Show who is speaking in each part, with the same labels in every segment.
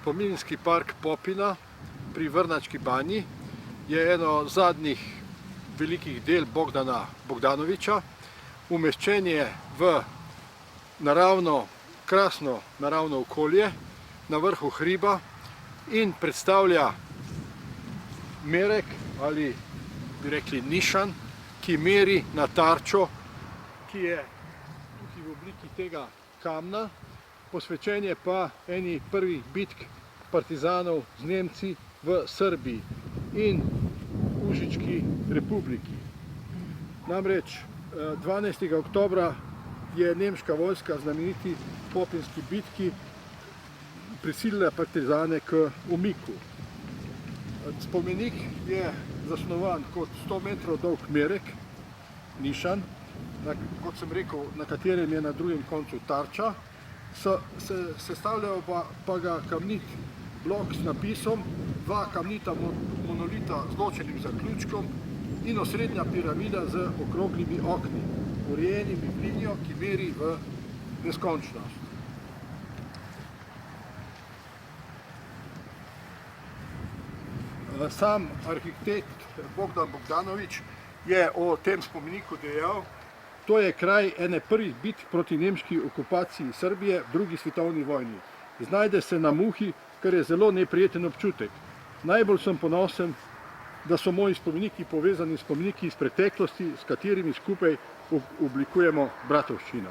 Speaker 1: Spominski park Popina pri Vrnački banji je eno zadnjih velikih del Bogdana Bogdanovića. Umeščen je v krasno naravno okolje na vrhu hriba in predstavlja merek ali bi rekli nišan, ki meri na tarčo, ki je tukaj v obliki tega kamna. Posvečen je pa eni prvih bitk partizanov z Nemci v Srbiji in Užički republiki. Namreč 12. oktobra je nemška vojska znameniti popinski bitki prisilila partizane k umiku. Spomenik je zasnovan kot 100 metrov dolg merek, nišan, kot sem rekel, na katerem je na drugem koncu tarča. Sestavljajo pa ga kamnit blok s napisom, dva kamnita monolita z ločenim zaključkom in osrednja piramida z okroglimi okni, urejenimi v linijo, ki meri v neskončnost. Sam arhitekt Bogdan Bogdanović je o tem spomeniku dejal: to je kraj ene prvih bitk proti nemški okupaciji Srbije v drugi svetovni vojni. Znajde se na Muhi, kar je zelo neprijeten občutek. Najbolj sem ponosen, da so moji spomeniki povezani s spomeniki iz preteklosti, s katerimi skupaj oblikujemo bratovščino.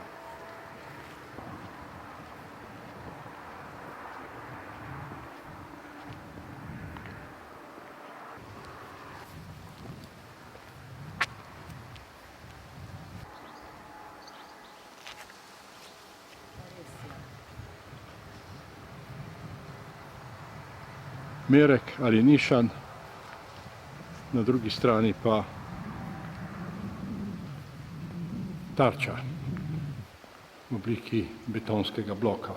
Speaker 1: Merek ali nišan, na drugi strani pa tarča v obliki betonskega bloka.